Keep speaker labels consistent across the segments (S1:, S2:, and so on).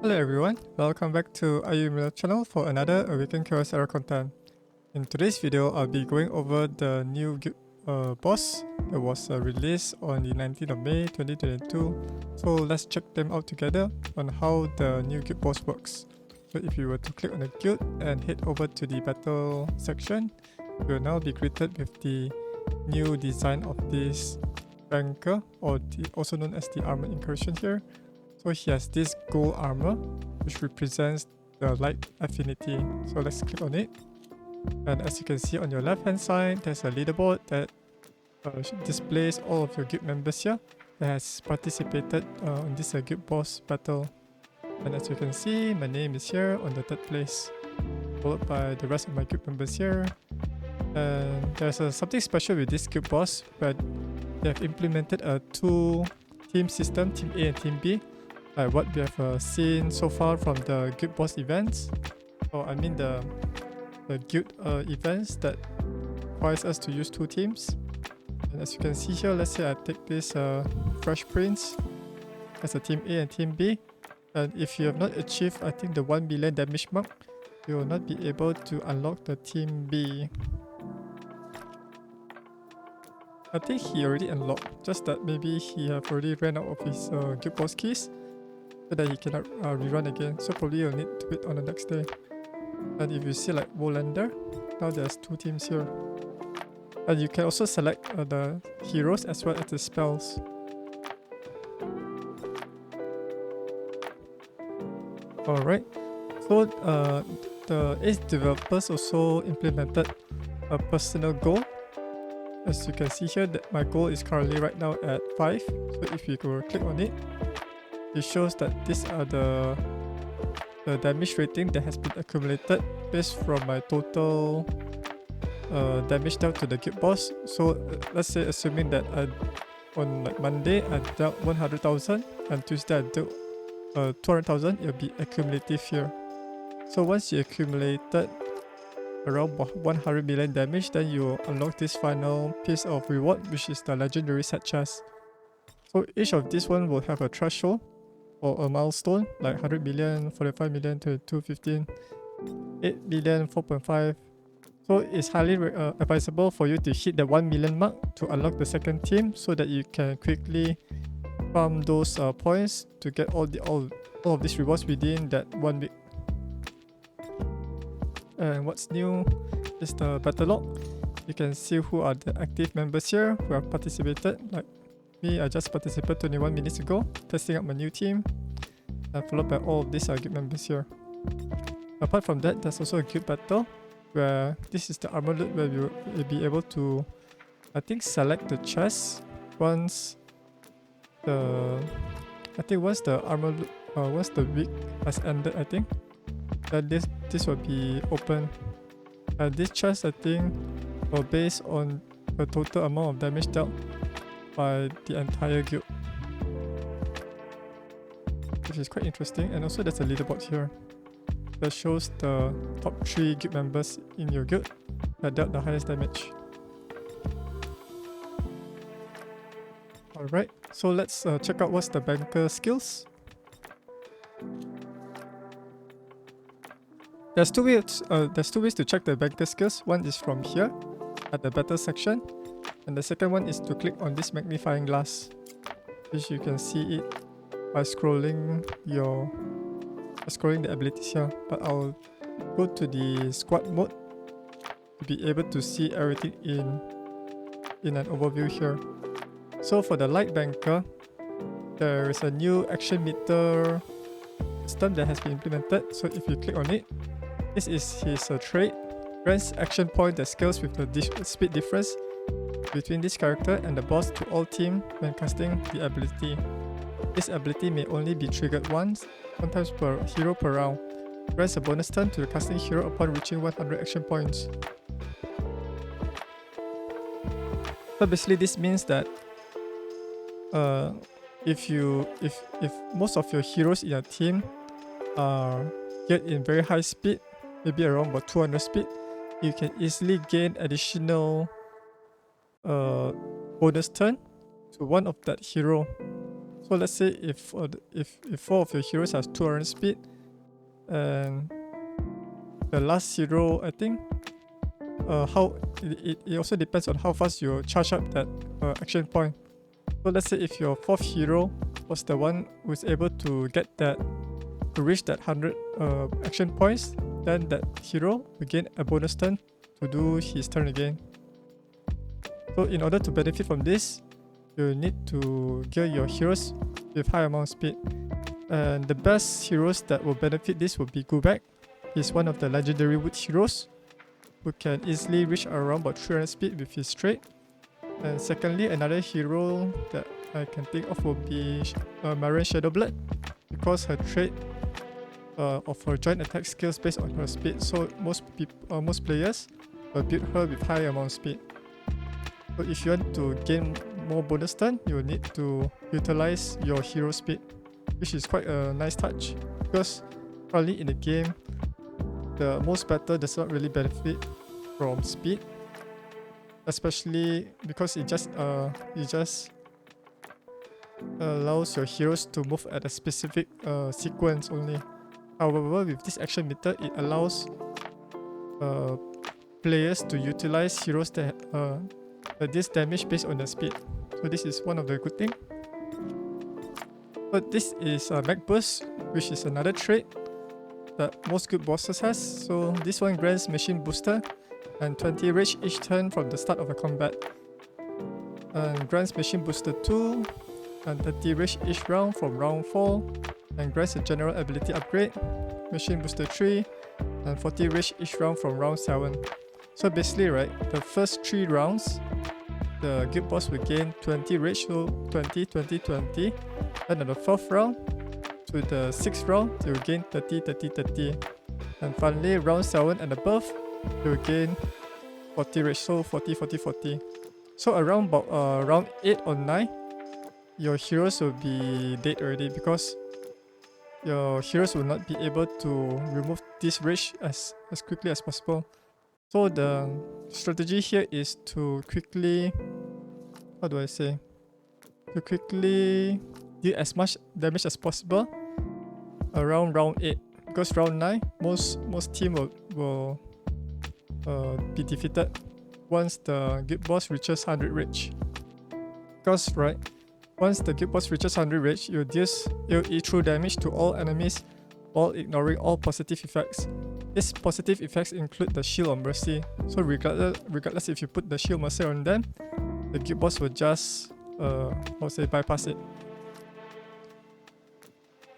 S1: Hello everyone, welcome back to Ayumilove channel for another Awaken Chaos era content. In today's video, I'll be going over the new boss that was released on the 19th of May 2022. So let's check them out together on how the new guild boss works. So if you were to click on the guild and head over to the battle section, you will now be greeted with the new design of this banker, or also known as the armored incursion here. So he has this gold armor, which represents the light affinity. So let's click on it. And as you can see on your left hand side, there's a leaderboard that displays all of your guild members here that has participated in this guild boss battle. And as you can see, my name is here on the 3rd place, followed by the rest of my guild members here. And there's something special with this guild boss, where they have implemented a 2-team system, Team A and Team B. Like what we have seen so far from the guild boss events, or I mean the guild events that requires us to use 2 teams. And as you can see here, let's say I take this Fresh Prince as a Team A and Team B, and if you have not achieved, I think, the 1 million damage mark, you will not be able to unlock the Team B. I think he already unlocked, just that maybe he have already ran out of his guild boss keys, so that he cannot rerun again. So probably you'll need to wait on the next day. And if you see like Wolander, now there's 2 teams here. And you can also select the heroes as well as the spells. Alright, so the Ace developers also implemented a personal goal. As you can see here, that my goal is currently right now at 5. So if you go click on it, it shows that these are the damage rating that has been accumulated based from my total damage dealt to the guild boss. So let's say, assuming that on like Monday I dealt 100,000 and Tuesday I dealt 200,000, it'll be accumulative here. So once you accumulated around 100 million damage, then you unlock this final piece of reward, which is the legendary set chest. So each of these one will have a threshold or a milestone, like 100 million, 45 million, 22, 15, 8 million, 4.5. So it's highly advisable for you to hit the 1 million mark to unlock the second team, so that you can quickly farm those points to get all of these rewards within that 1 week. And what's new is the battle log. You can see who are the active members here who have participated. Like me, I just participated 21 minutes ago, testing out my new team, and followed by all of these guild members here. Apart from that, there's also a guild battle, where this is the armor loot, where you'll be able to, I think, select the chest once the armor loot, once the week has ended, I think. Then this will be open. And this chest, I think, will based on the total amount of damage dealt by the entire guild, which is quite interesting. And also there's a leaderboard here that shows the top 3 guild members in your guild that dealt the highest damage. Alright, so let's check out what's the banker skills. There's two ways to check the banker skills. One is from here at the battle section, and the second one is to click on this magnifying glass, which you can see it by scrolling the abilities here. But I'll go to the squad mode to be able to see everything in an overview here. So for the light banker, there is a new action meter system that has been implemented. So if you click on it, this is his trait. Grants action point that scales with the speed difference between this character and the boss to all team when casting the ability. This ability may only be triggered once times per hero per round. Grants a bonus turn to the casting hero upon reaching 100 action points. So basically this means that if most of your heroes in your team are get in very high speed, maybe around about 200 speed, you can easily gain additional bonus turn to one of that hero. So let's say if 4 of your heroes has 200 speed, and the last hero, I think, how it also depends on how fast you charge up that action point. So let's say if your 4th hero was the one who's able to get that, to reach that 100 action points, then that hero will gain a bonus turn to do his turn again. So in order to benefit from this, you need to gear your heroes with high amount of speed. And the best heroes that will benefit this will be Gubek. He's one of the legendary wood heroes who can easily reach around about 300 speed with his trait. And secondly, another hero that I can think of will be Marian Shadowblood, because her trait of her joint attack skills based on her speed. So most players will build her with high amount of speed. So if you want to gain more bonus turn, you will need to utilize your hero speed, which is quite a nice touch, because probably in the game, the most battle does not really benefit from speed, especially because it just allows your heroes to move at a specific sequence only. However, with this action meter, it allows players to utilize heroes that this damage based on their speed. So this is one of the good things. But this is Mech Boost, which is another trait that most good bosses has. So this one grants machine booster and 20 rage each turn from the start of a combat. And grants machine booster 2 and 30 rage each round from round 4. And grants a general ability upgrade, machine booster 3 and 40 rage each round from round 7. So basically, right, the first 3 rounds, the guild boss will gain 20 rage, so 20, 20, 20. Then on the 4th round to the 6th round, they will gain 30, 30, 30. And finally, round 7 and above, they will gain 40 rage, so 40, 40, 40. So around about round 8 or 9, your heroes will be dead already, because your heroes will not be able to remove this rage as quickly as possible. So the strategy here is to quickly, to quickly deal as much damage as possible around round 8, because round 9 most team will be defeated once the guild boss reaches 100 rage. Because right, once the guild boss reaches 100 rage, you deal AoE true damage to all enemies while ignoring all positive effects. These positive effects include the Shield of Mercy, so regardless if you put the Shield of Mercy on them, the guild boss will just bypass it.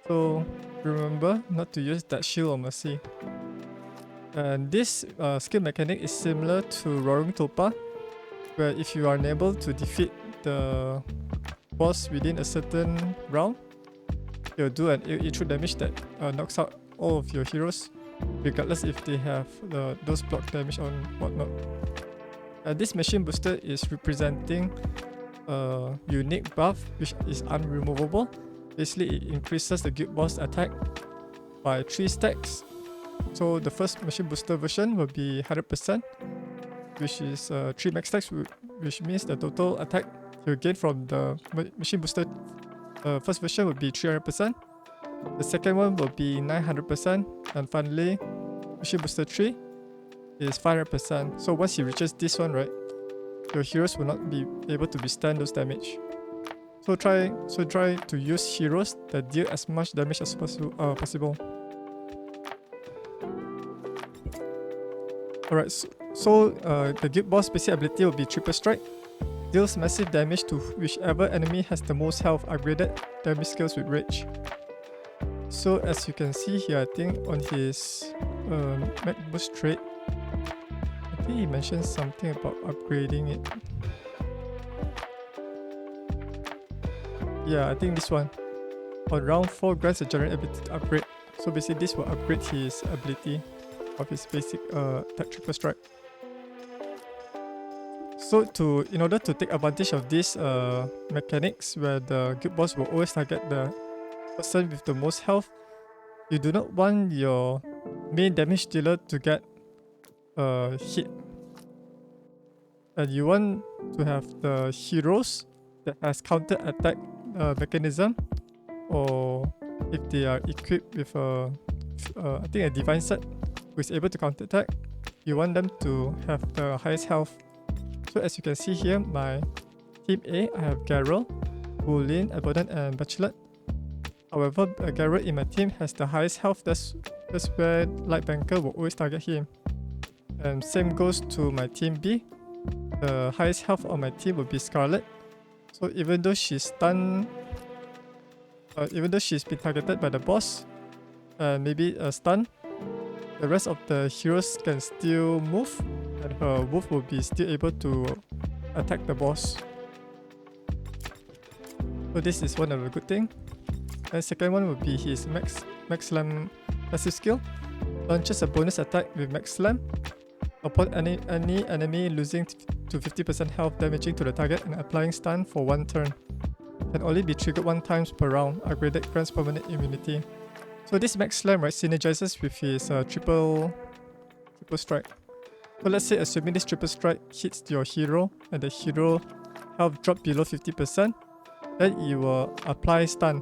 S1: So remember not to use that Shield of Mercy. And this skill mechanic is similar to Roaring Tulpa, where if you are unable to defeat the boss within a certain round, you'll do an AoE true damage that knocks out all of your heroes, regardless if they have those block damage or whatnot. This machine booster is representing a unique buff which is unremovable. Basically, it increases the guild boss attack by 3 stacks. So the first machine booster version will be 100%, which is 3 max stacks, which means the total attack you gain from the machine booster first version will be 300%. The second one will be 900%, and finally, machine booster 3 is 500%. So once he reaches this one, right, your heroes will not be able to withstand those damage. So try to use heroes that deal as much damage as possible. Alright, so the guild boss basic ability will be Triple Strike. Deals massive damage to whichever enemy has the most health, upgraded damage skills with Rage. So as you can see here, I think on his Mech Boost trait, I think he mentioned something about upgrading it. Yeah, I think this one. On round 4 grants a general ability to upgrade. So basically this will upgrade his ability of his basic attack Triple Strike. So in order to take advantage of these mechanics where the guild boss will always target the person with the most health, you do not want your main damage dealer to get hit. And you want to have the heroes that has counter attack mechanism or if they are equipped with I think a divine set who is able to counter attack, you want them to have the highest health. So as you can see here, my team A, I have Garrell, Boolin, Abaddon and Bachelard. However, Garrell in my team has the highest health. That's where Light Banker will always target him. And same goes to my team B. The highest health on my team will be Scarlett. So even though she's stunned, even though she's been targeted by the boss, maybe a stun, the rest of the heroes can still move, and her wolf will be still able to attack the boss. So this is one of the good thing. And second one would be his Mech Slam passive skill. Launches a bonus attack with Mech Slam upon any enemy losing to 50% health, damaging to the target and applying stun for 1 turn. Can only be triggered 1 time per round. Upgraded grants permanent immunity. So this Mech Slam, right, synergizes with his triple strike. So let's say assuming this triple strike hits your hero and the hero health drop below 50%, then you will apply stun.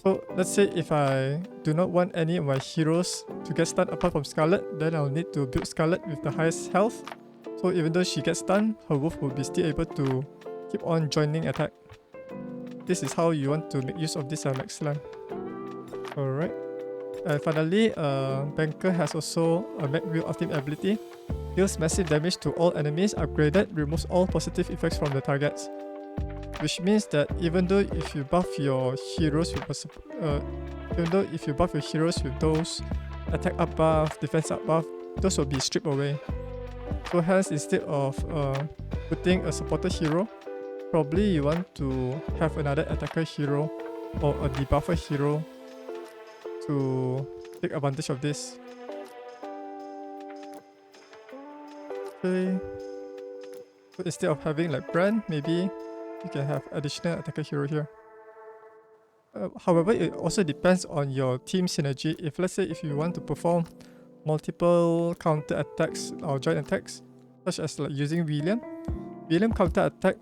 S1: So let's say if I do not want any of my heroes to get stunned apart from Scarlett, then I'll need to build Scarlett with the highest health. So even though she gets stunned, her wolf will be still able to keep on joining attack. This is how you want to make use of this Mech Slam. Alright. And finally, Banker has also a Mech Wheel ultimate ability. Deals massive damage to all enemies, upgraded, removes all positive effects from the targets. Which means that even though if you buff your heroes with those attack up buff, defense up buff, those will be stripped away. So hence, instead of putting a supporter hero, probably you want to have another attacker hero or a debuffer hero to take advantage of this. Okay. So instead of having like Brand, maybe you can have additional attacker hero here. However, it also depends on your team synergy. If let's say if you want to perform multiple counter attacks or joint attacks, such as like using William counter attack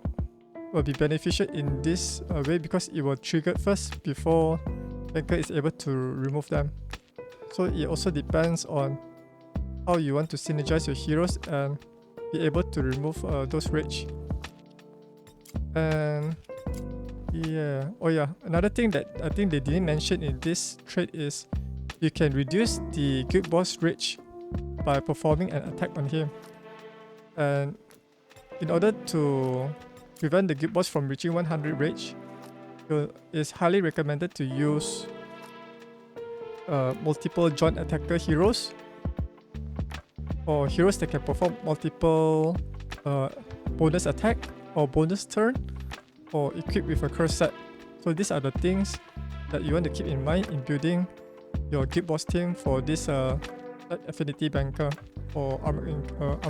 S1: will be beneficial in this way because it will trigger first before Banker is able to remove them. So it also depends on how you want to synergize your heroes and be able to remove those rage. And yeah, oh yeah, another thing that I think they didn't mention in this trait is you can reduce the guild boss rage by performing an attack on him. And in order to prevent the guild boss from reaching 100 rage, it's highly recommended to use multiple joint attacker heroes or heroes that can perform multiple bonus attack or bonus turn, or equipped with a curse set. So these are the things that you want to keep in mind in building your guild boss team for this affinity banker or armor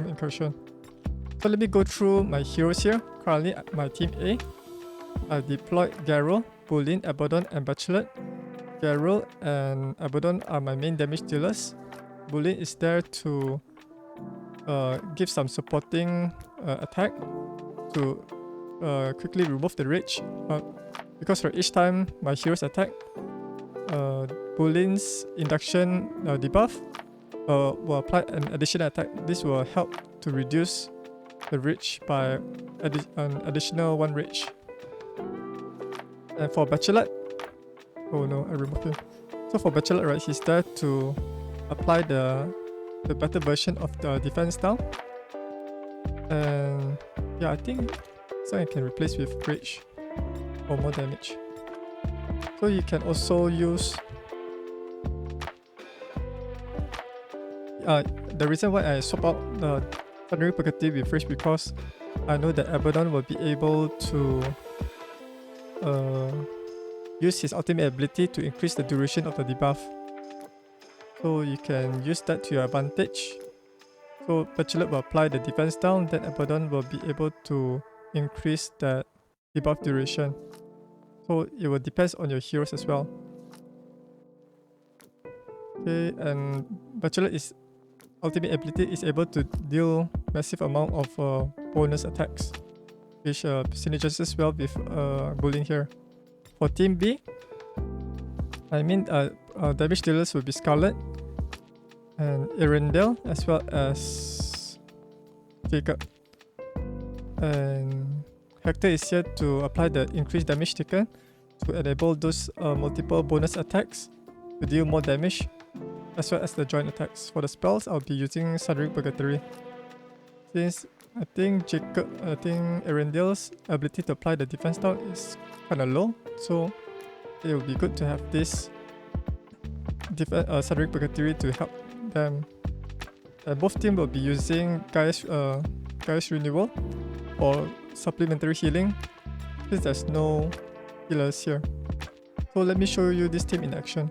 S1: incursion. So let me go through my heroes here. Currently at my team A, I deployed Garrell, Boolin, Abaddon and Bachelard. Garrell and Abaddon are my main damage dealers. Boolin is there to give some supporting attack to quickly remove the rage. Because for each time my heroes attack, Boolin's induction debuff will apply an additional attack. This will help to reduce the rage by an additional 1 rage. And for Bachelard, oh no, I removed him. So for Bachelard, right, he's there to apply the better version of the defense style. And yeah, I think so I can replace with rage for more damage. So you can also use the reason why I swap out the Thundering Percutive with rage because I know that Abaddon will be able to use his ultimate ability to increase the duration of the debuff. So you can use that to your advantage. So Bachelard will apply the defense down, then Abaddon will be able to increase that debuff duration. So it will depend on your heroes as well. Okay, and Bachelard's ultimate ability is able to deal massive amount of bonus attacks, which synergizes well with Boolin here. For Team B, I mean, damage dealers will be Scarlett and Earendil, as well as Jacob. And Hector is here to apply the increased damage taken to enable those multiple bonus attacks to deal more damage, as well as the joint attacks. For the spells, I'll be using Sundering Purgatory. Since I think Earendil's ability to apply the defense down is kinda low, so it will be good to have this Sundering Purgatory to help them. And both teams will be using Gaia's Renewal or supplementary healing, since there's no healers here. So let me show you this team in action.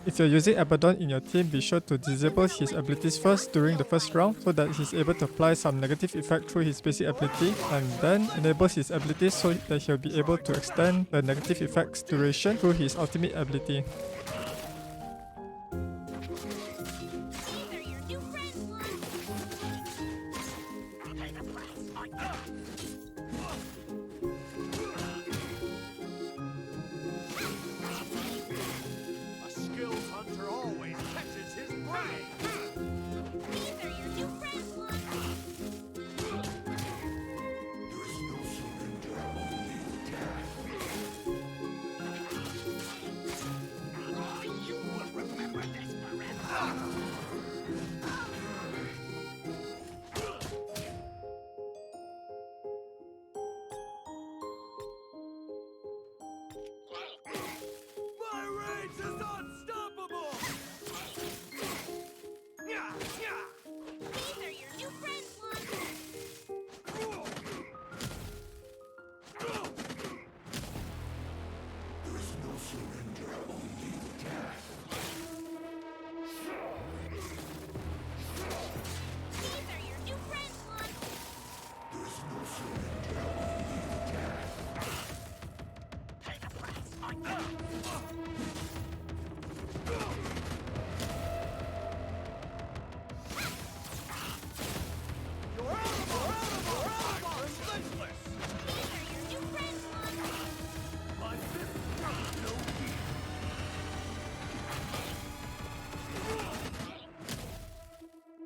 S1: If you're using Abaddon in your team, be sure to disable his abilities first during the first round so that he's able to apply some negative effect through his basic ability, and then enable his abilities so that he'll be able to extend the negative effects duration through his ultimate ability.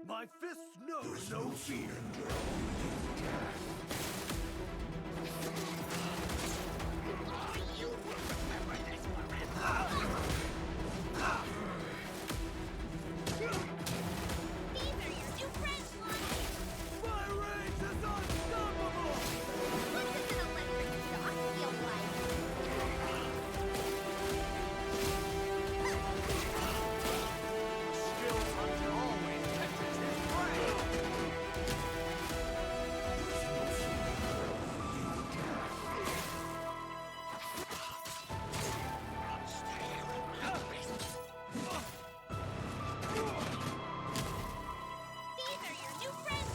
S2: My fist knows no fear. You will remember this forever. These are your new friends,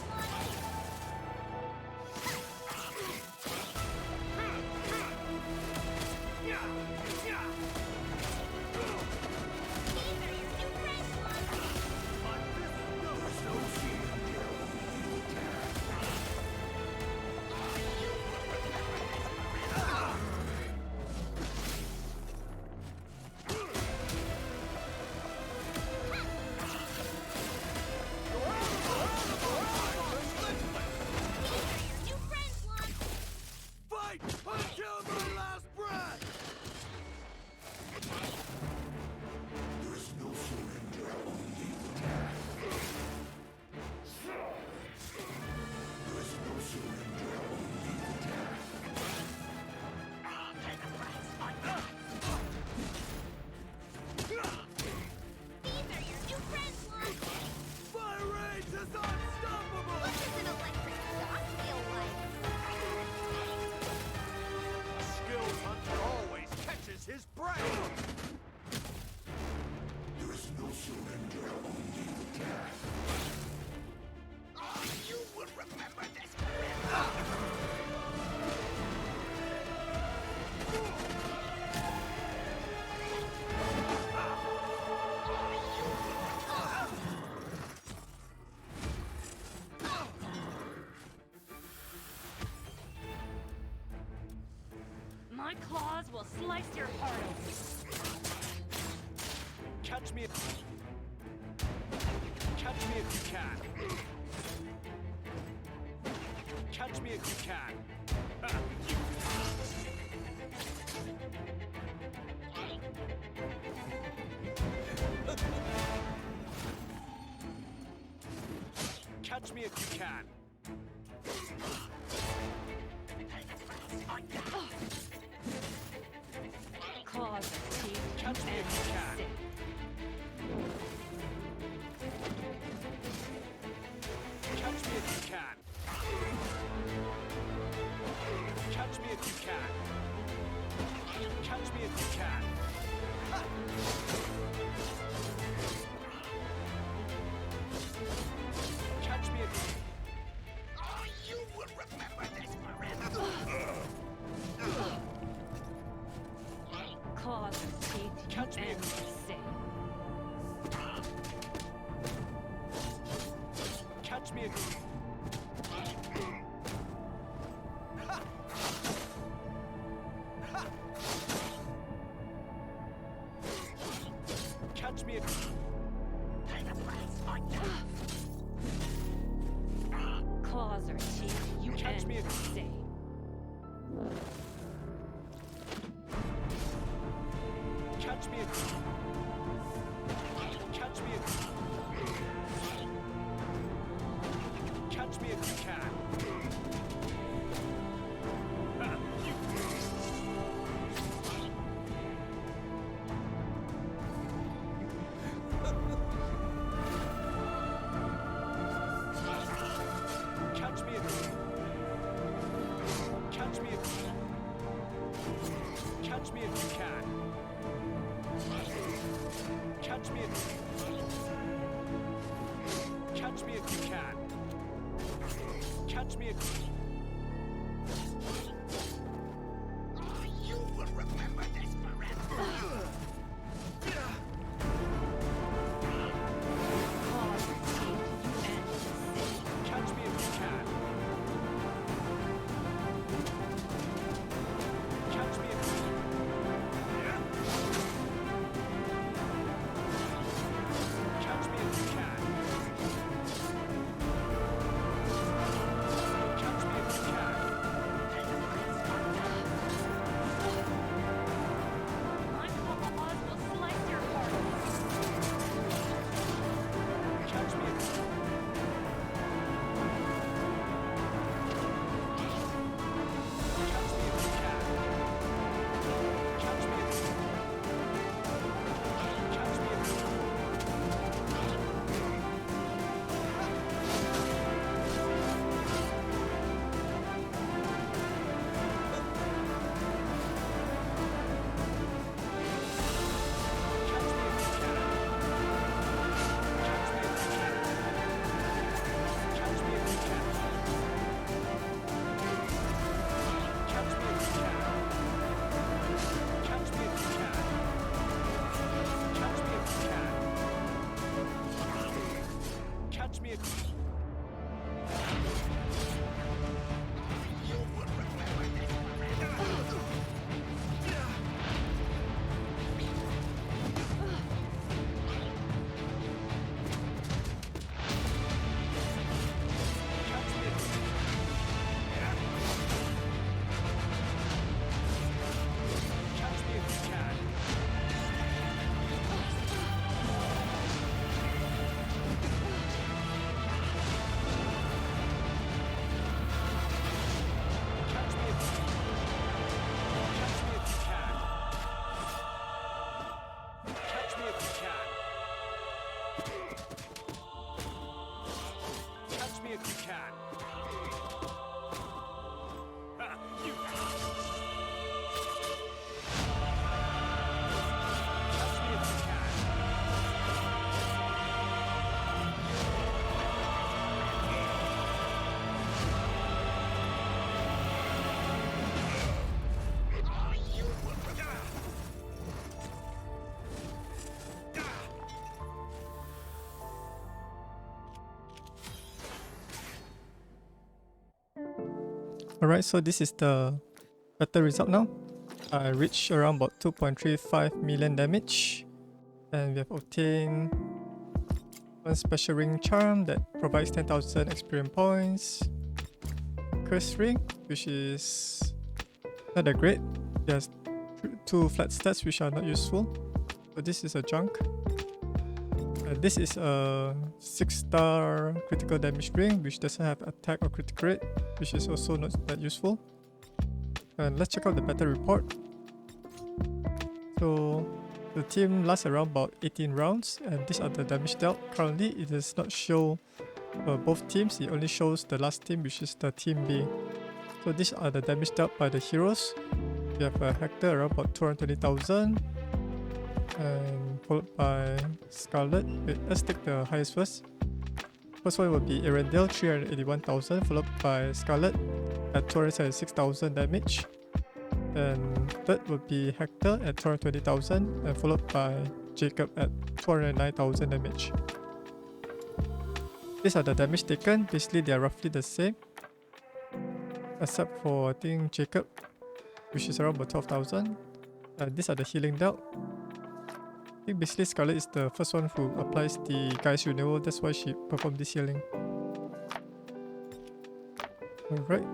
S2: my rage is unstoppable! What does an electric shock feel like? Skills hunter always catches his prey! His brain! There is no surrender, only death. Oh, you will remember this forever!
S3: My claws will slice your heart open.
S4: Catch me if you can. Catch me if you can. Catch me if you can.
S3: Claws and teeth.
S4: Catch me if you can. Catch me if you can. Catch me if you can. Catch me if you can. Catch me if you can.
S5: Oh, you will remember this forever.
S3: Claws and teeth.
S4: Catch me.
S3: And sing.
S4: Catch me if you can. Catch me if you
S5: Pay the price for death.
S3: Claws or teeth. You
S4: Catch
S3: end
S4: me if-
S3: the same.
S4: catch me if you catch me if catch me if you can. Catch me if catch me if catch me if you can. Catch me if catch me if you can. Catch me if
S5: Oh, you will remember this forever.
S3: Claws or teeth. You end the same.
S4: catch me if you can. Catch me if catch me if you can. Catch me if you can.
S3: My claws will slice your heart.
S4: Catch me if catch me if you can. Catch me if catch me if catch me if you can. Catch me if you can. Catch me if you can. Catch me if you can. Catch me if you can. Catch me if you can. Catch me if
S5: You will remember this forever.
S4: catch me if catch me if you can. Catch me if catch me if you can. Catch me if you can. Catch me if you can. You. Catch me if you can.
S5: Oh, you will remember.
S1: Alright, so this is the battle result now. I reached around about 2.35 million damage, and we have obtained one special ring charm that provides 10,000 experience points. Curse ring, which is not that great. There's 2 flat stats which are not useful. So this is a junk. This is a 6-star critical damage ring which doesn't have attack or critical rate, which is also not that useful. And let's check out the battle report. So the team lasts around about 18 rounds, and these are the damage dealt. Currently it does not show both teams, it only shows the last team, which is the team B. So these are the damage dealt by the heroes. We have Hector around about 220,000, and followed by Scarlett. Wait, let's take the highest first. First one will be Earendil, 381,000, followed by Scarlett at 276,000 damage. And third would be Hector at 220,000, and followed by Jacob at 209,000 damage. These are the damage taken. Basically they are roughly the same, except for I think Jacob, which is around about 12,000. These are the healing dealt. I think basically Scarlett is the first one who applies the Guy's Renewal, that's why she performed this healing. Alright.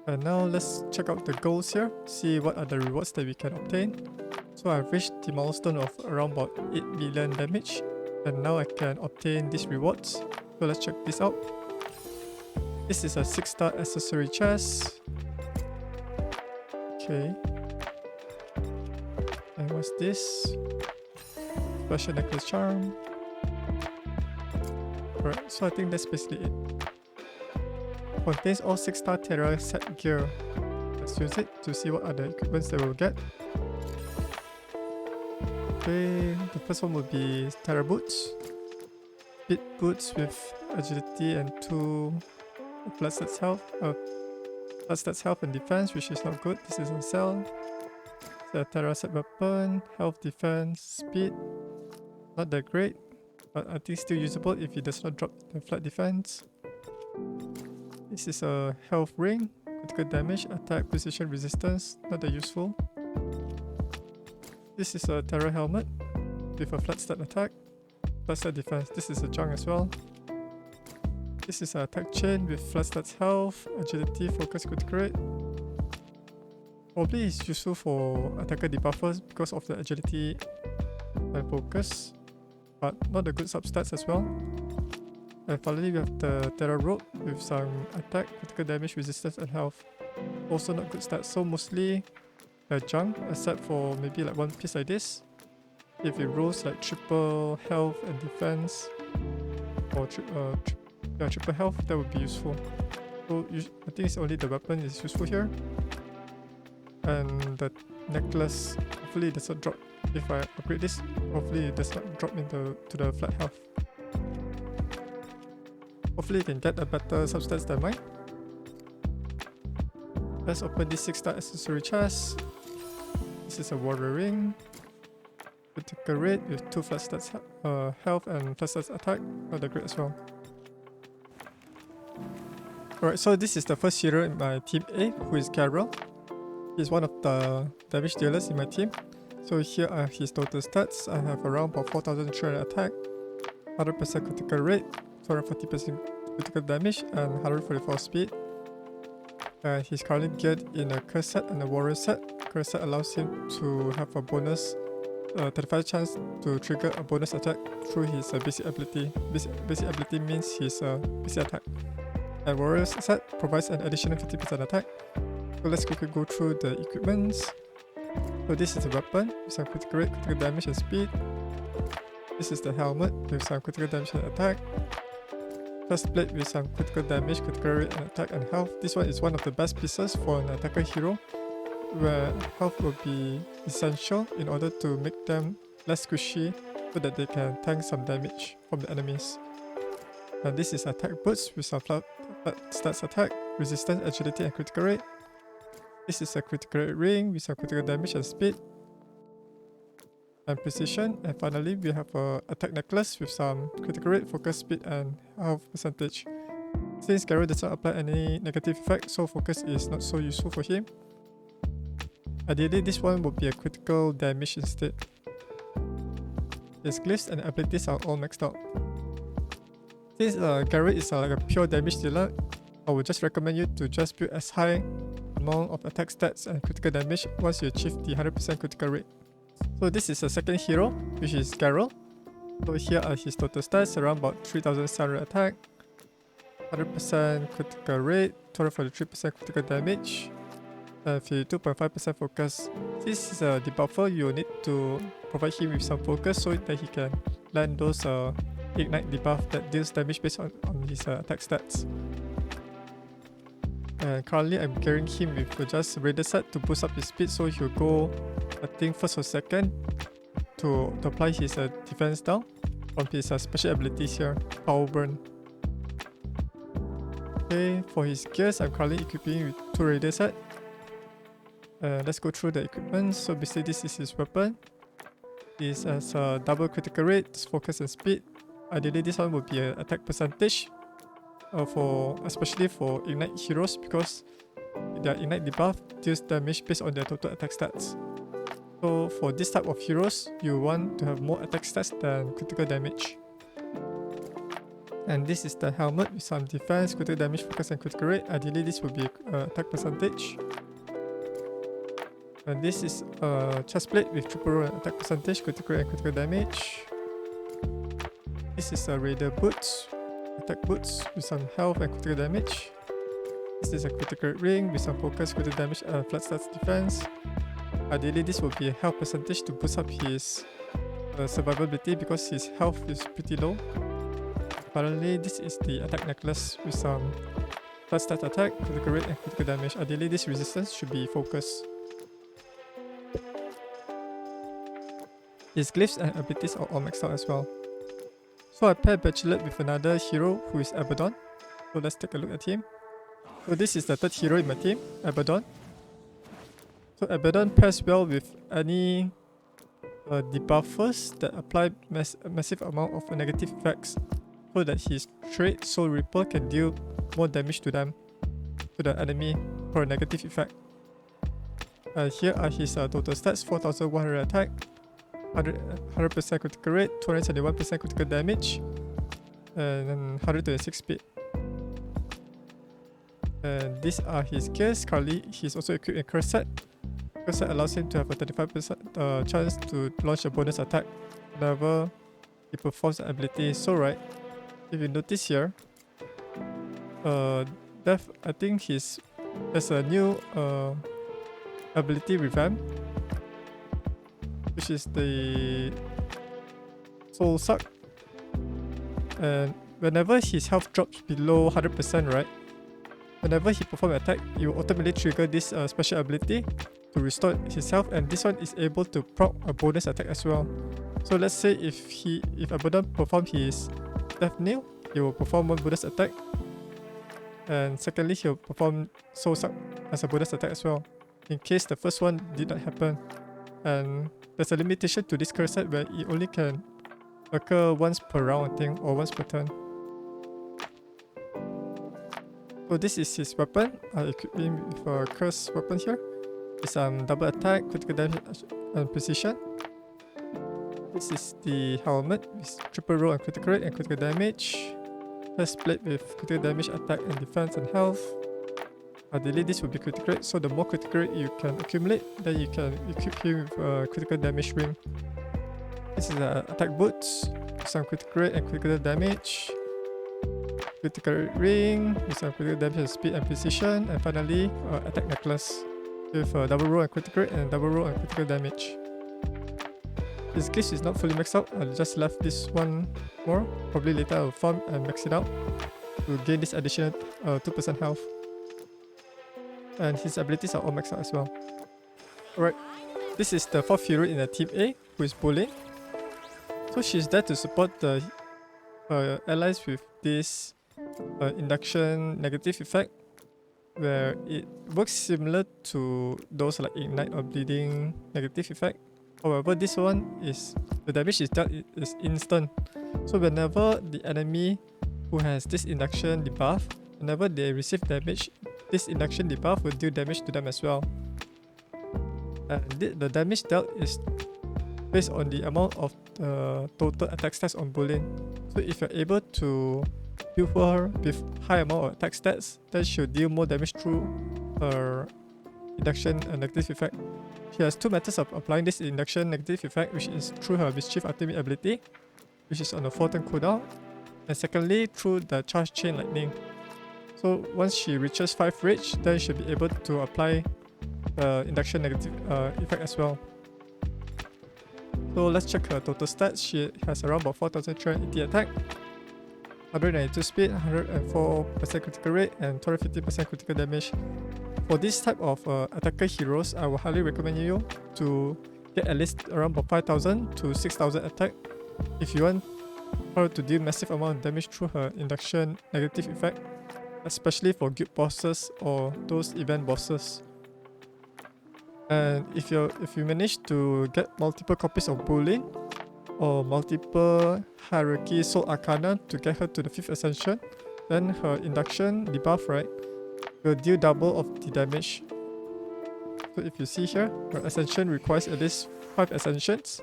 S1: And now let's check out the goals here, see what are the rewards that we can obtain. So I've reached the milestone of around about 8 million damage, and now I can obtain these rewards. So let's check this out. This is a 6-star accessory chest. Okay. And what's this? Special necklace charm. Alright, so I think that's basically it. Contains all 6-star Terra set gear. Let's use it to see what other equipments that we'll get. Okay, the first one will be Terra boots. Speed boots with agility and 2 flat stats health. Flat stats health and defense, which is not good. This is on sale. It's a Terra set weapon, health, defense, speed. Not that great, but I think still usable if it does not drop the flat defense. This is a health ring, critical damage, attack, precision, resistance, not that useful. This is a Terra helmet with a flat stat attack, flat stat defense. This is a junk as well. This is an attack chain with flat stats health, agility, focus, critical rate. Probably is useful for attacker debuffers because of the agility and focus, but not the good substats as well. And finally we have the Terra rope with some attack, critical damage, resistance and health. Also not good stats, so mostly junk, except for maybe like one piece like this. If it rolls like triple health and defense, or triple health, that would be useful. So I think it's only the weapon is useful here. And the necklace, hopefully it does not drop. If I upgrade this, hopefully it does not drop into the flat health. Hopefully you can get a better substats than mine. Let's open this 6-star accessory chest. This is a warrior ring. Critical rate with 2 flat stats health and flat stats attack. Not that great as well. Alright, so this is the first hero in my team A, who is Garrell. He's one of the damage dealers in my team. So here are his total stats. I have around about 4,300 attack, 100% critical rate, 240% critical damage, and 144 speed. And he's currently geared in a curse set and a warrior set. Curse set allows him to have a bonus 35 chance to trigger a bonus attack through his basic ability. Basic ability means his basic attack. And warrior set provides an additional 50% attack. So let's quickly go through the equipments. So this is a weapon with some critical rate, critical damage and speed. This is the helmet with some critical damage and attack. First plate with some critical damage, critical rate and attack and health. This one is one of the best pieces for an attacker hero, where health will be essential in order to make them less squishy so that they can tank some damage from the enemies. And this is attack boots with some flat stats attack, resistance, agility and critical rate. This is a critical rate ring with some critical damage and speed and precision. And finally we have a attack necklace with some critical rate, focus, speed and health percentage. Since Garrell does not apply any negative effect, so focus is not so useful for him. Ideally, this one would be a critical damage instead. His glyphs and abilities are all maxed out. Since Garrett is like a pure damage dealer, I would just recommend you to just build as high amount of attack stats and critical damage once you achieve the 100% critical rate. So this is a second hero, which is Garrell. So here are his total stats, around about 3700 attack, 100% critical rate, 243% critical damage, and 52.5% focus. This is a debuffer, you need to provide him with some focus so that he can land those ignite debuff that deals damage based on his attack stats. And currently I'm carrying him with just Raider set to boost up his speed, so he'll go, I think, first or second to apply his defense down from his special abilities here, Power Burn. Okay, for his gears, I'm currently equipping with 2 Raider set. Let's go through the equipment. So basically this is his weapon. This has a double critical rate, focus and speed. Ideally this one would be an attack percentage. Especially for Ignite heroes, because their Ignite debuff deals damage based on their total attack stats. So for this type of heroes, you want to have more attack stats than critical damage. And this is the helmet with some defense, critical damage, focus and critical rate. Ideally this would be attack percentage. And this is a chest plate with triple roll and attack percentage, critical rate and critical damage. This is a Raider boots. Attack boots with some health and critical damage. This is a critical ring with some focus, critical damage and flat stats defense. Ideally this will be a health percentage to boost up his survivability because his health is pretty low. Finally, this is the attack necklace with some flat stats attack, critical rate and critical damage. Ideally this resistance should be focus. His glyphs and abilities are all maxed out as well. So I paired Bachelard with another hero who is Abaddon. So let's take a look at him. So this is the third hero in my team, Abaddon. So Abaddon pairs well with any debuffers that apply a massive amount of negative effects, so that his trait Soul Ripple can deal more damage to them, to the enemy, for a negative effect. Here are his total stats: 4100 attack, 100% critical rate, 271% critical damage, and 126 speed. And these are his gears. Currently, he's also equipped in Curse set. Curse set allows him to have a 35% chance to launch a bonus attack whenever he performs the ability. So right, if you notice here, I think there's a new ability Revamped, which is the Soul Suck. And whenever his health drops below 100%, right, whenever he performs an attack, you will automatically trigger this special ability to restore his health, and this one is able to proc a bonus attack as well. So let's say if Abaddon performs his Death Knell, he will perform one bonus attack, and secondly he'll perform Soul Suck as a bonus attack as well, in case the first one did not happen. And there's a limitation to this curse set where it only can occur once per round, I think, or once per turn. So this is his weapon. I equipped him with a curse weapon here. It's double attack, critical damage and precision. This is the helmet with triple roll and critical rate and critical damage. Chest plate with critical damage, attack and defense and health. Ideally this will be critical rate, so the more critical rate you can accumulate, then you can equip him with a critical damage ring. This is attack boots with some critical rate and critical damage. Critical ring with some critical damage and speed and precision. And finally, attack necklace with double roll and critical rate and double roll and critical damage. His glitch is not fully maxed out. I just left this one more. Probably later I'll farm and max it out to gain this additional 2% health. And his abilities are all maxed out as well. Alright, this is the fourth hero in the team A, who is Boolin. So she's there to support the allies with this induction negative effect, where it works similar to those like ignite or bleeding negative effect. However, this one is the damage is dealt is instant. So whenever the enemy who has this induction debuff, Whenever they receive damage, this induction debuff will deal damage to them as well. And the damage dealt is based on the amount of total attack stats on Boolin. So if you're able to heal her with high amount of attack stats, then she'll deal more damage through her induction negative effect. She has two methods of applying this induction negative effect, which is through her mischief ultimate ability, which is on a 4-turn cooldown, and secondly through the charge chain lightning. So once she reaches 5 rage, then she'll be able to apply the induction negative effect as well. So let's check her total stats. She has around about 4380 attack, 192 speed, 104% critical rate, and 250% critical damage. For this type of attacker heroes, I would highly recommend you to get at least around about 5000 to 6000 attack if you want her to deal massive amount of damage through her induction negative effect, especially for guild bosses or those event bosses. And if you manage to get multiple copies of Boolin or multiple hierarchy soul arcana to get her to the 5th ascension, then her induction debuff, right, will deal double of the damage. So if you see here, her ascension requires at least 5 ascensions,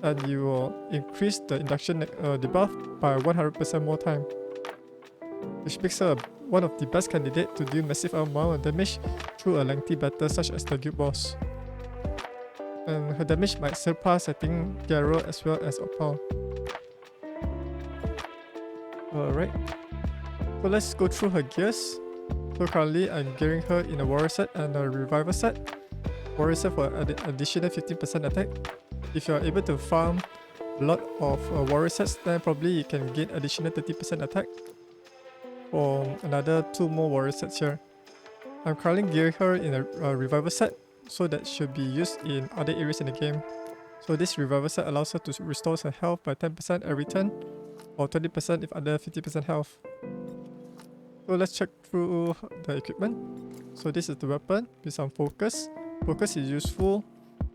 S1: and you will increase the induction debuff by 100% more time, which makes her one of the best candidates to deal massive amount of damage through a lengthy battle such as the guild boss. And her damage might surpass, I think, Garrell as well as Opal. Alright, so let's go through her gears. So currently I'm gearing her in a warrior set and a revival set. Warrior set for additional 15% attack. If you are able to farm a lot of warrior sets, then probably you can gain additional 30% attack for another 2 more warrior sets here. I'm currently gearing her in a revival set, so that should be used in other areas in the game. So this revival set allows her to restore her health by 10% every turn, or 20% if under 50% health. So let's check through the equipment. So this is the weapon with some focus. Focus is useful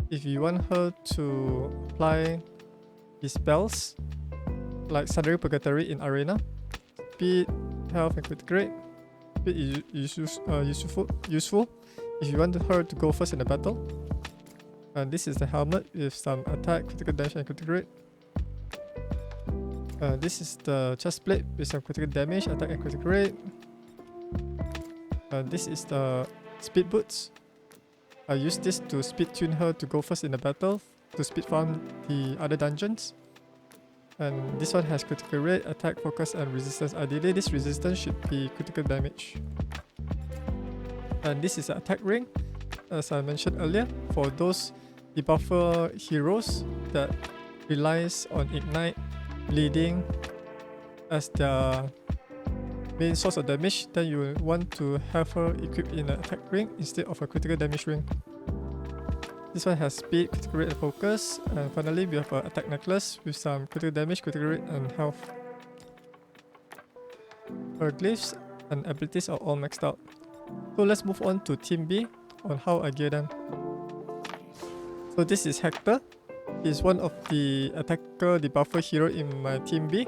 S1: if you want her to apply the spells like Sundering Purgatory in Arena. Speed, health, and critical rate. Speed is useful if you want her to go first in the battle. And this is the helmet with some attack, critical damage, and critical rate. This is the chest plate with some critical damage, attack, and critical rate. This is the speed boots. I use this to speed tune her to go first in the battle, to speed farm the other dungeons. And this one has critical rate, attack, focus, and resistance. Ideally, this resistance should be critical damage. And this is an attack ring, as I mentioned earlier, for those debuffer heroes that relies on ignite, bleeding as their main source of damage. Then you will want to have her equipped in an attack ring instead of a critical damage ring. This one has speed, critical rate, and focus. And finally, we have an attack necklace with some critical damage, critical rate, and health. Her glyphs and abilities are all maxed out. So let's move on to Team B on how I gear them. So this is Hector. He's one of the attacker debuffer hero in my Team B.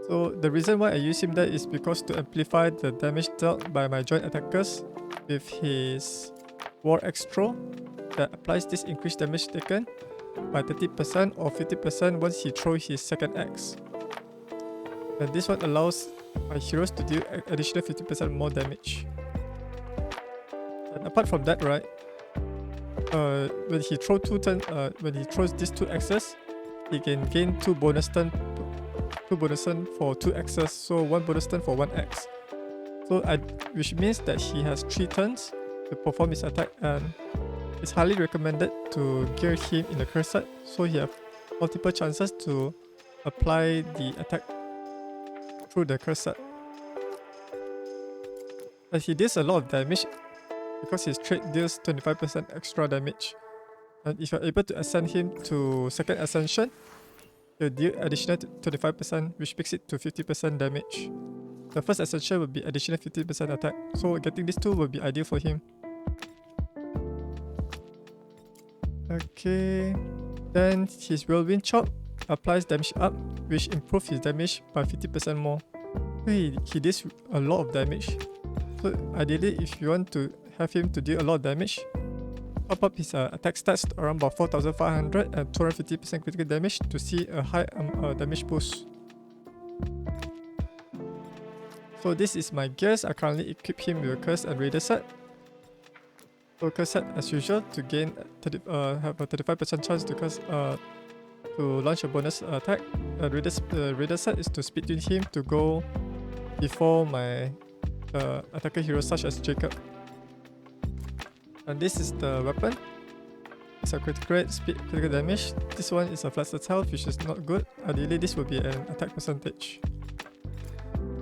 S1: So the reason why I use him there is because to amplify the damage dealt by my joint attackers with his War Axe throw that applies this increased damage taken by 30% or 50% once he throws his second axe. And this one allows my heroes to deal additional 50% more damage. And apart from that, right, when he throws these 2 axes, he can gain 2 bonus turn for 2 axes, so 1 bonus turn for 1 axe. So which means that he has 3 turns to perform his attack, and it's highly recommended to gear him in the curse set, so he have multiple chances to apply the attack through the curse set. And he deals a lot of damage because his trait deals 25% extra damage. And if you're able to ascend him to 2nd ascension, he'll deal additional 25%, which makes it to 50% damage. The 1st ascension will be additional 50% attack, so getting these 2 will be ideal for him. Okay, then his Whirlwind Chop applies damage up, which improves his damage by 50% more. He deals a lot of damage. So ideally, if you want to have him to deal a lot of damage, up his attack stats to around about 4500 and 250% critical damage to see a high damage boost. So this is my gears. I currently equip him with a curse and raider set. So curse set as usual to gain have a 35% chance to launch a bonus attack. Raider set is to speed tune him to go before my attacker heroes such as Jacob. And this is the weapon. It's a critical rate, speed, critical damage. This one is a flat health, which is not good. Ideally, this will be an attack percentage.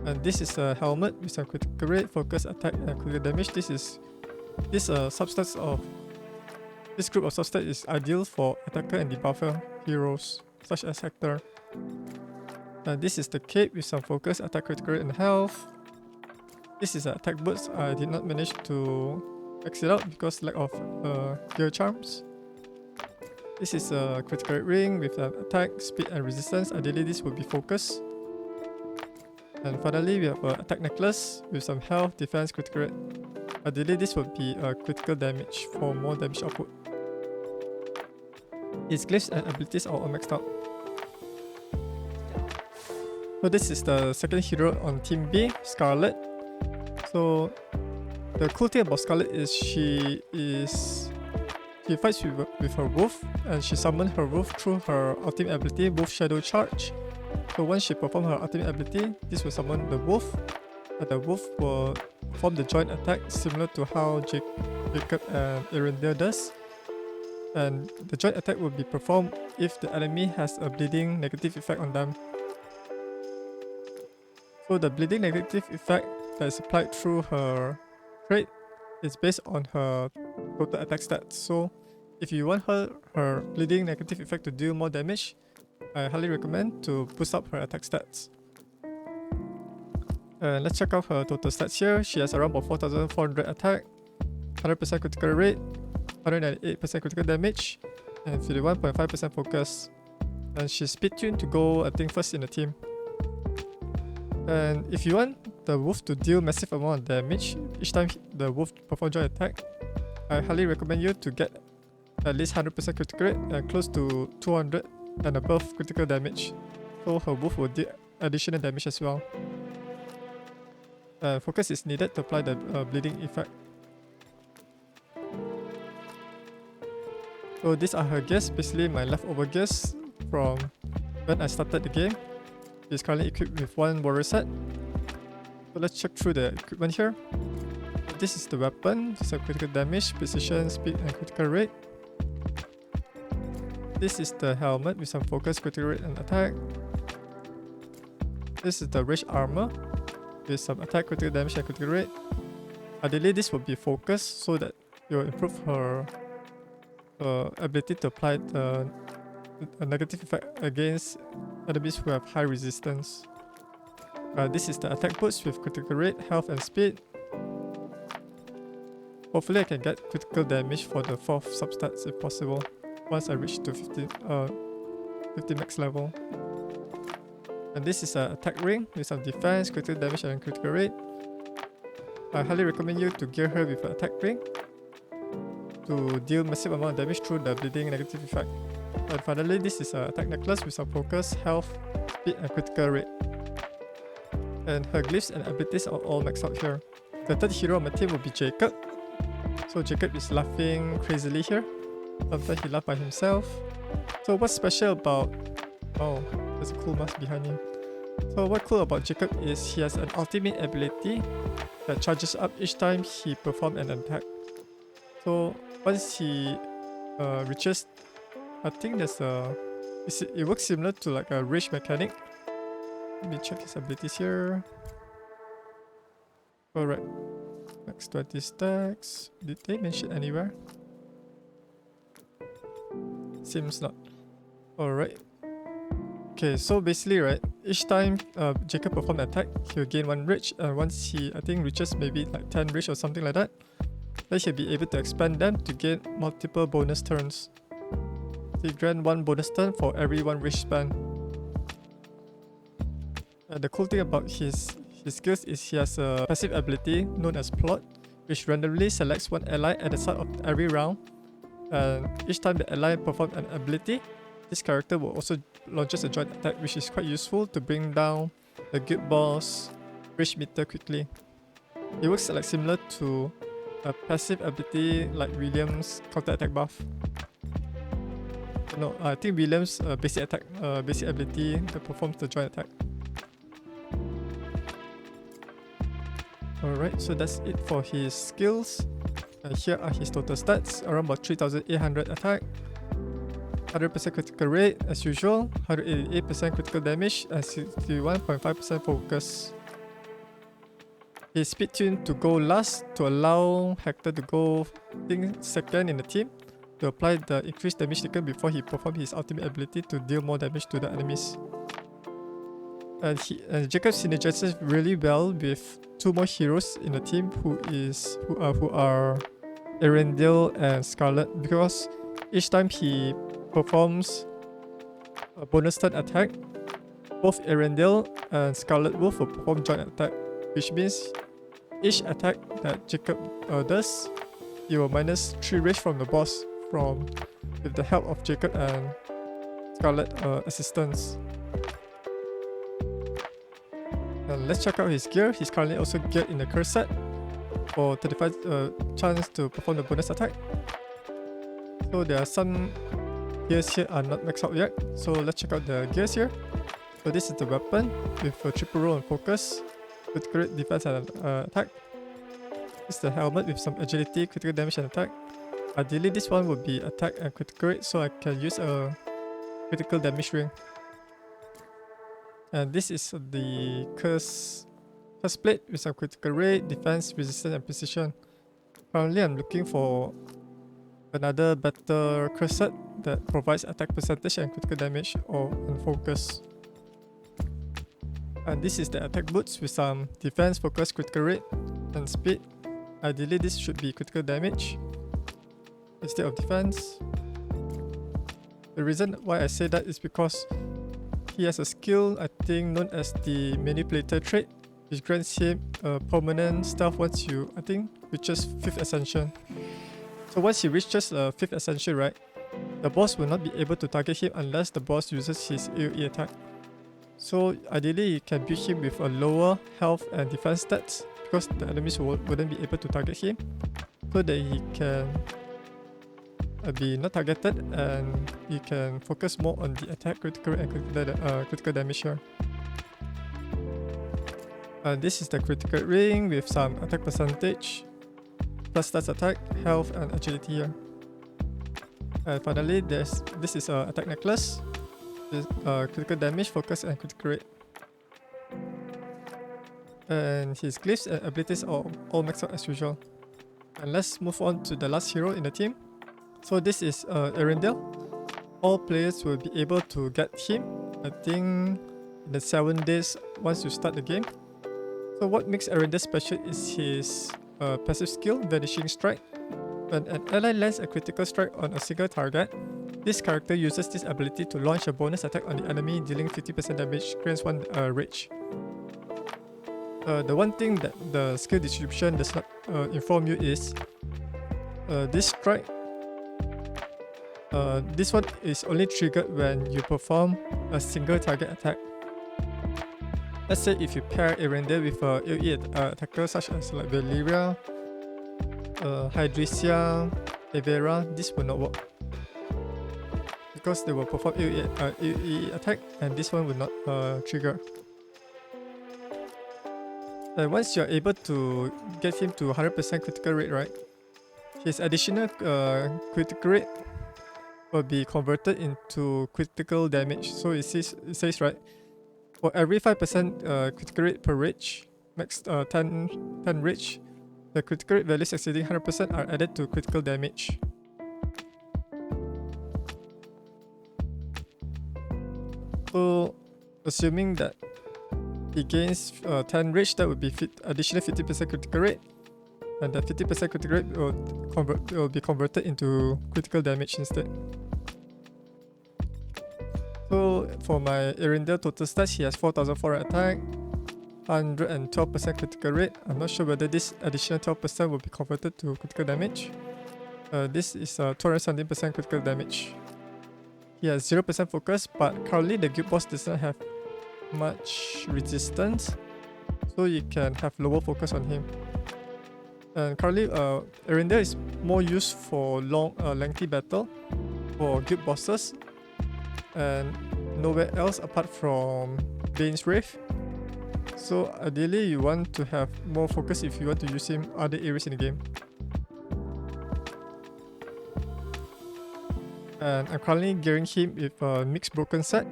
S1: And this is a helmet with some critical rate, focus, attack, and critical damage. This substats of this group of substats is ideal for attacker and debuffer heroes such as Hector. And this is the cape with some focus, attack, critical rate, and health. This is an attack boost. I did not manage to max it out because lack of gear charms. This is a critical rate ring with attack, speed, and resistance. Ideally, this will be focus. And finally, we have an attack necklace with some health, defense, critical rate. Ideally, this will be critical damage for more damage output. His glyphs and abilities are all maxed out. So this is the second hero on Team B, Scarlett. So the cool thing about Scarlett is she fights with her wolf, and she summons her wolf through her ultimate ability, Wolf Shadow Charge. So once she performs her ultimate ability, this will summon the wolf, and the wolf will perform the joint attack similar to how Jacob and Earendil does. And the joint attack will be performed if the enemy has a bleeding negative effect on them. So the bleeding negative effect that is applied through her trait is based on her total attack stats. So if you want her bleeding negative effect to deal more damage, I highly recommend to boost up her attack stats. Let's check out her total stats here. She has around about 4400 attack, 100% critical rate, 198% critical damage, and 51.5% focus. And she's speed tuned to go, I think, first in the team. And if you want the wolf to deal massive amount of damage each time the wolf performs joint attack, I highly recommend you to get at least 100% critical rate and close to 200 and above critical damage. So her wolf will deal additional damage as well. Focus is needed to apply the bleeding effect. So these are her gears, basically my leftover gears from when I started the game. She's currently equipped with one warrior set. So let's check through the equipment here. This is the weapon, it's a critical damage, precision, speed, and critical rate. This is the helmet with some focus, critical rate, and attack. This is the rage armor with some attack, critical damage, and critical rate. Ideally, this will be focus so that it will improve her ability to apply a negative effect against enemies who have high resistance. This is the attack boost with critical rate, health, and speed. Hopefully I can get critical damage for the 4th substats if possible, once I reach to 50 max level. And this is an attack ring with some defense, critical damage, and critical rate. I highly recommend you to gear her with an attack ring to deal massive amount of damage through the bleeding negative effect. And finally, this is an attack necklace with some focus, health, speed, and critical rate. And her glyphs and abilities are all maxed out here. The third hero on my team will be Jacob. So Jacob is laughing crazily here. Sometimes he laughs by himself. So what's special about... Oh, there's a cool mask behind him. So what's cool about Jacob is he has an ultimate ability that charges up each time he performs an attack. So once he reaches... I think there's a... It works similar to like a rage mechanic. Let me check his abilities here. Alright. Max 20 stacks. Did they mention anywhere? Seems not. Alright. Okay, so basically, right, each time Jacob performs an attack, he'll gain 1 rage, and once he, I think, reaches maybe like 10 rage or something like that, then he'll be able to expand them to gain multiple bonus turns. So he grant 1 bonus turn for every 1 rage spend. And the cool thing about his his skills is he has a passive ability known as Plot, which randomly selects one ally at the start of every round. And each time the ally performs an ability, this character will also launches a joint attack, which is quite useful to bring down the guild boss rage meter quickly. It works like similar to a passive ability like William's counter attack buff. No, I think William's basic attack, basic ability that performs the joint attack. Alright, so that's it for his skills. Here are his total stats, around about 3800 attack, 100% critical rate as usual, 188% critical damage, and 61.5% focus. His speed tune to go last to allow Hector to go second in the team to apply the increased damage taken before he performs his ultimate ability to deal more damage to the enemies. And Jacob synergizes really well with two more heroes in the team who are Earendil and Scarlett, because each time he performs a bonus turn attack, both Earendil and Scarlett will perform joint attack, which means each attack that Jacob does, he will minus 3 rage from the boss with the help of Jacob and Scarlett assistance. Let's check out his gear. He's currently also geared in the curse set for 35 chance to perform the bonus attack. So there are some gears here are not maxed out yet. So let's check out the gears here. So this is the weapon with a triple roll and focus, critical rate, defense and attack. This is the helmet with some agility, critical damage and attack. Ideally this one would be attack and critical rate, so I can use a critical damage ring. And this is the curse plate with some critical rate, defense, resistance and precision. Currently I'm looking for another better curse set that provides attack percentage and critical damage and focus. And this is the attack boots with some defense, focus, critical rate and speed. Ideally this should be critical damage instead of defense. The reason why I say that is because he has a skill, I think, known as the Manipulator trait, which grants him a permanent stealth once you, I think, reaches 5th Ascension. So once he reaches 5th Ascension, right, the boss will not be able to target him unless the boss uses his AoE attack. So ideally, you can build him with a lower health and defense stats because the enemies wouldn't be able to target him, so that he can be not targeted and you can focus more on the attack, critical and critical damage here. This is the critical ring with some attack percentage, plus stats attack, health and agility here. And finally this is an attack necklace with critical damage, focus and critical rate. And his glyphs and abilities are all maxed out as usual. And let's move on to the last hero in the team. So this is Earendil. All players will be able to get him, I think, in the 7 days once you start the game. So what makes Earendil special is his passive skill, Vanishing Strike. When an ally lands a critical strike on a single target, this character uses this ability to launch a bonus attack on the enemy, dealing 50% damage, grants 1 rage. The one thing that the skill description does not inform you is this strike. This one is only triggered when you perform a single target attack. Let's say if you pair Earendil with a AoE attacker such as like Valeria, Hydresia, Evera, this will not work because they will perform AoE attack and this one will not trigger. And once you are able to get him to 100% critical rate, right, his additional critical rate will be converted into critical damage. So it says right, for every 5% critical rate per rage, max 10 rage, the critical rate values exceeding 100% are added to critical damage. So assuming that he gains 10 rage, that would be additional 50% critical rate, and that 50% critical rate will be converted into critical damage instead. So for my Earendil total stats, he has 4400 attack, 112% critical rate. I'm not sure whether this additional 12% will be converted to critical damage. This is 217% critical damage. He has 0% focus, but currently the guild boss does not have much resistance, so you can have lower focus on him. And currently Earendil is more used for lengthy battle for guild bosses, and nowhere else apart from Bane's Wraith. So ideally you want to have more focus if you want to use him other areas in the game. And I'm currently gearing him with a mixed broken set.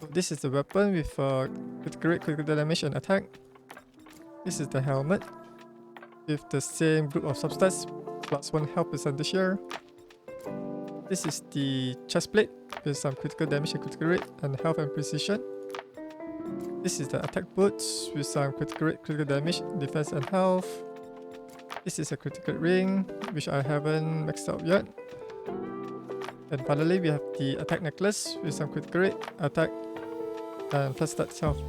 S1: So this is the weapon with critical rate, critical damage and attack. This is the helmet with the same group of substats plus 1 health percentage here. This is the chest plate with some critical damage and critical rate and health and precision. This is the attack boots with some critical rate, critical damage, defense and health. This is a critical ring which I haven't maxed out yet. And finally we have the attack necklace with some critical rate, attack and plus stats health.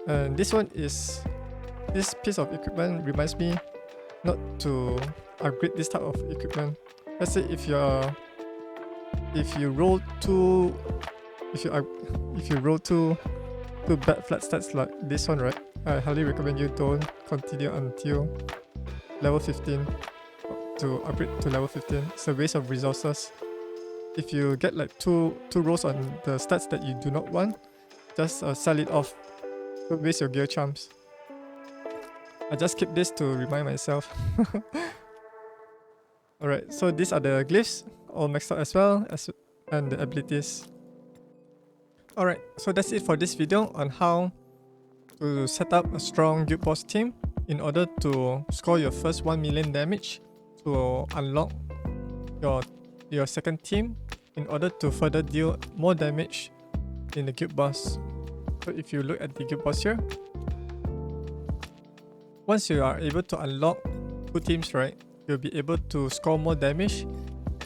S1: And this piece of equipment reminds me not to upgrade this type of equipment. Let's say if you roll two bad flat stats like this one, right? I highly recommend you don't continue until level 15 to upgrade to level 15. It's a waste of resources. If you get like two rolls on the stats that you do not want, just sell it off. Don't waste your gear charms. I just keep this to remind myself. Alright, so these are the glyphs, all maxed out as well, and the abilities. Alright, so that's it for this video on how to set up a strong guild boss team in order to score your first 1 million damage to unlock your second team in order to further deal more damage in the guild boss. So if you look at the guild boss here, once you are able to unlock 2 teams, right, you'll be able to score more damage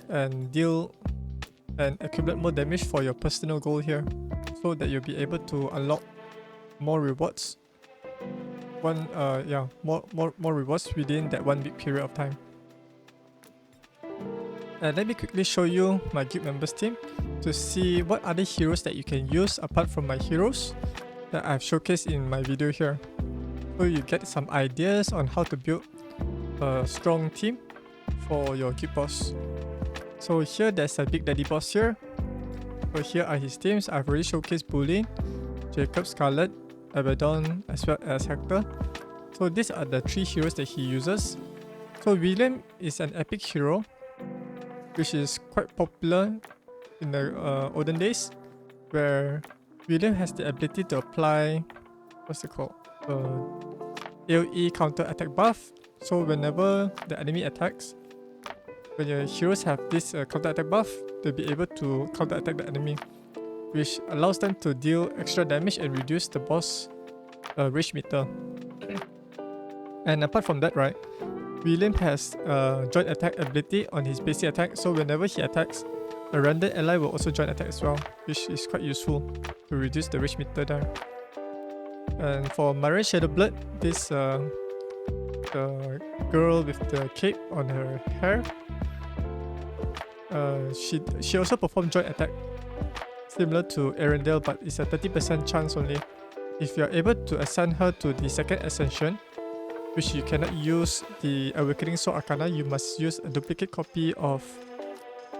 S1: and deal and accumulate more damage for your personal goal here, so that you'll be able to unlock more rewards. More rewards within that 1 week period of time. And let me quickly show you my guild members team to see what other heroes that you can use apart from my heroes that I've showcased in my video here. So you get some ideas on how to build a strong team for your guild boss. So here there's a big daddy boss here. So here are his teams. I've already showcased Boolin, Jacob, Scarlett, Abaddon as well as Hector. So these are the 3 heroes that he uses. So William is an epic hero which is quite popular in the olden days, where William has the ability to apply AoE counter attack buff. So whenever the enemy attacks, when your heroes have this counter attack buff, they'll be able to counter attack the enemy, which allows them to deal extra damage and reduce the boss rage meter. And apart from that, right, William has joint attack ability on his basic attack, so whenever he attacks, a random ally will also join attack as well, which is quite useful to reduce the rage meter there. And for Marin Shadowblood, this the girl with the cape on her hair, she also performs joint attack similar to Earendil, but it's a 30% chance only. If you are able to ascend her to the second ascension, which you cannot use the Awakening Sword Arcana, you must use a duplicate copy of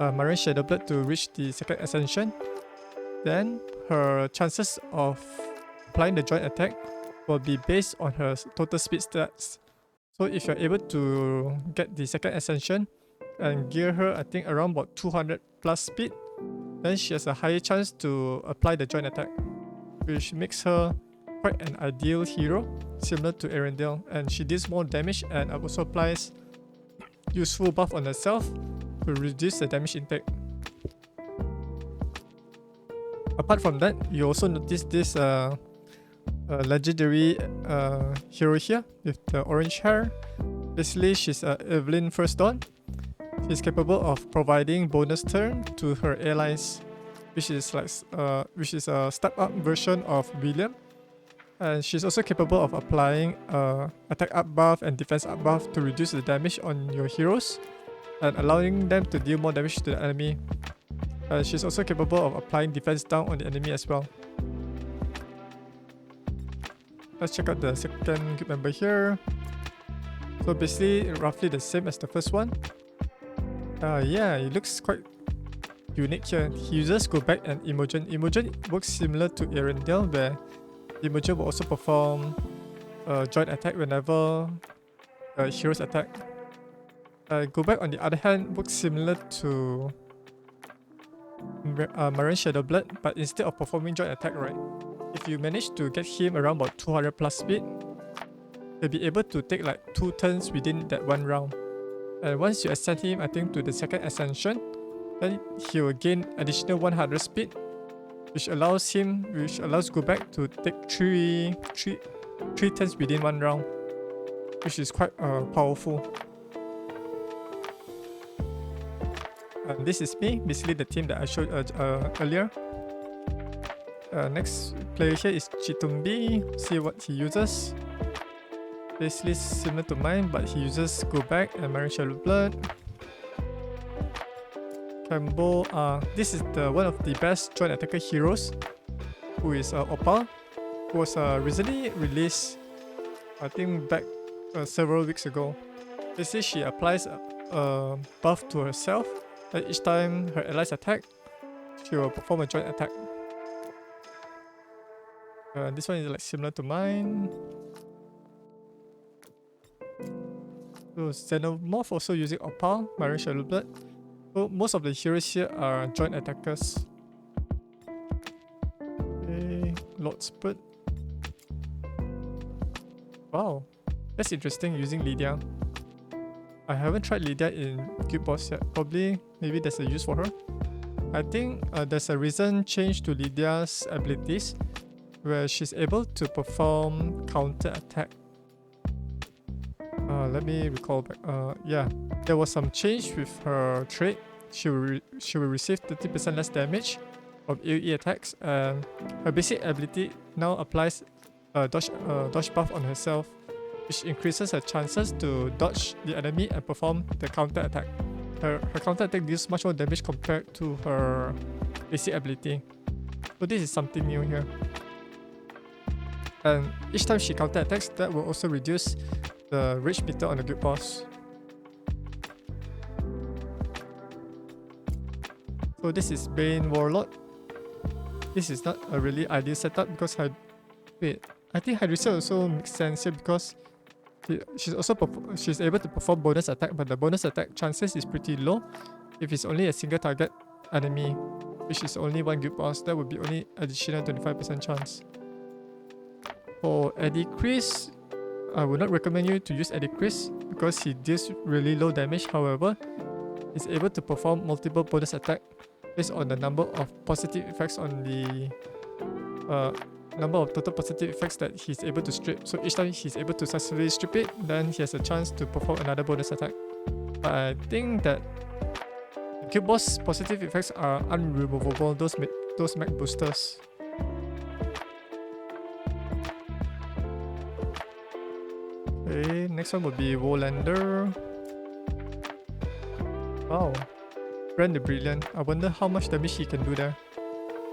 S1: Marin Shadowblood to reach the second ascension. Then her chances of applying the joint attack will be based on her total speed stats. So if you're able to get the second ascension and gear her, I think around about 200 plus speed, then she has a higher chance to apply the joint attack, which makes her quite an ideal hero, similar to Earendil, and she deals more damage and also applies useful buff on herself to reduce the damage intake. Apart from that, you also notice this legendary hero here with the orange hair. Basically, she's Evelyn First Dawn. She's capable of providing bonus turn to her allies, which is a step up version of William. And she's also capable of applying attack up buff and defense up buff to reduce the damage on your heroes and allowing them to deal more damage to the enemy. And she's also capable of applying defense down on the enemy as well. Let's check out the second group member here. So basically roughly the same as the first one. Yeah, it looks quite unique here. He uses Go Back and Imogen. Imogen works similar to Earendil, where Imogen will also perform a joint attack whenever heroes attack. Go Back on the other hand works similar to Marine Shadowblood, but instead of performing joint attack, right, if you manage to get him around about 200 plus speed, he'll be able to take like 2 turns within that one round. And once you ascend him, I think to the second ascension, then he will gain additional 100 speed, which allows Go Back to take 3 turns within one round, which is quite powerful. And this is me, basically the team that I showed earlier. Next player here is Chitumbi. See what he uses. Basically similar to mine, but he uses Go Back and Marine Shadowblood. Cambo, this is one of the best joint attacker heroes, who is Opal, who was recently released, I think back several weeks ago. Basically she applies a buff to herself, and each time her allies attack, she will perform a joint attack. This one is like similar to mine. So Xenomorph also using Opal, Marine Shadowblood. So most of the heroes here are joint attackers. Okay, Lord Spurt. Wow, that's interesting using Lydia. I haven't tried Lydia in Guild Boss yet. Probably, maybe there's a use for her. I think there's a recent change to Lydia's abilities, where she's able to perform counter attack. Let me recall back. Yeah, there was some change with her trait. She will receive 30% less damage of AoE attacks, and her basic ability now applies a dodge buff on herself, which increases her chances to dodge the enemy and perform the counter attack. Her counter attack deals much more damage compared to her basic ability. So this is something new here. And each time she counter attacks, that will also reduce the rage meter on the guild boss. So this is Bane Warlord. This is not a really ideal setup because I think Hydricel also makes sense here because she's able to perform bonus attack, but the bonus attack chances is pretty low if it's only a single target enemy, which is only one guild boss. That would be only additional 25% chance. For Eddie Chris, I would not recommend you to use Eddie Chris because he deals really low damage. However, he's able to perform multiple bonus attack based on the number of positive effects on the number of total positive effects that he's able to strip. So each time he's able to successfully strip it, then he has a chance to perform another bonus attack. But I think that Guild Boss positive effects are unremovable, those Mech Boosters. Okay, next one would be Wolander. Wow, Brand the Brilliant. I wonder how much damage he can do there.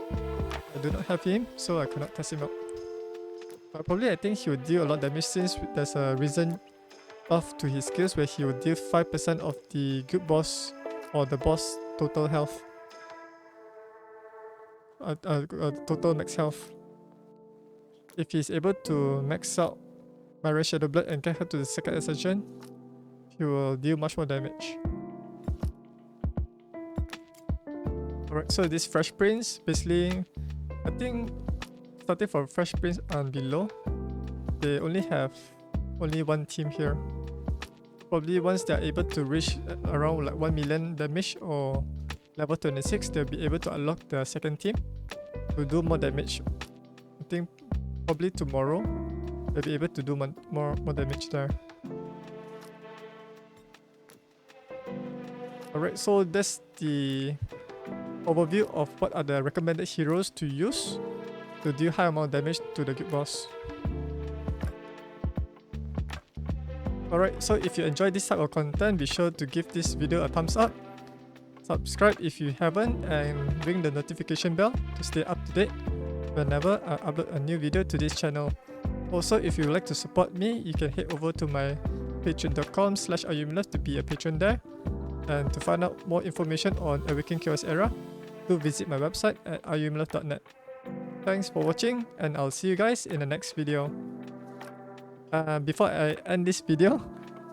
S1: I do not have him, so I cannot test him out. But probably I think he will deal a lot of damage since there's a recent buff to his skills where he will deal 5% of the guild boss or the boss total health. Total max health. If he's able to max out Marine Shadowblood and get her to the second ascension, he will deal much more damage. Alright, so this Fresh Prince, basically, I think starting from Fresh Prince and below, they only have one team here. Probably once they're able to reach around like 1 million damage or level 26, they'll be able to unlock the second team to do more damage. I think probably tomorrow they'll be able to do more damage there. Alright, so that's the overview of what are the recommended heroes to use to deal high amount of damage to the guild boss. Alright, so if you enjoyed this type of content, be sure to give this video a thumbs up. Subscribe if you haven't and ring the notification bell to stay up to date whenever I upload a new video to this channel. Also, if you would like to support me, you can head over to my patreon.com/Ayumilove to be a patron there. And to find out more information on Awaken Chaos Era, do visit my website at ayumilove.net. Thanks for watching, and I'll see you guys in the next video. Before I end this video,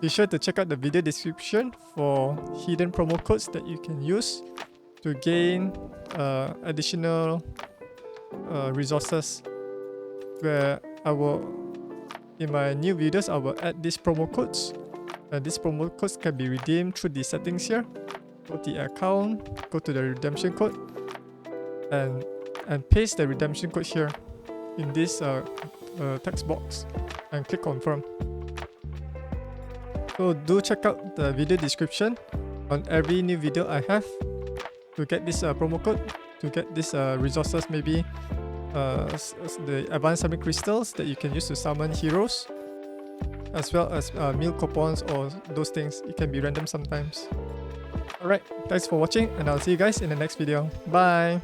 S1: be sure to check out the video description for hidden promo codes that you can use to gain additional resources. Where in my new videos, I will add these promo codes. These promo codes can be redeemed through the settings here. Go to the account, go to the redemption code, and paste the redemption code here in this text box and click confirm. So do check out the video description on every new video I have to get this promo code, to get these resources, maybe the advanced summon crystals that you can use to summon heroes, as well as meal coupons or those things. It can be random sometimes. Alright, thanks for watching, and I'll see you guys in the next video. Bye!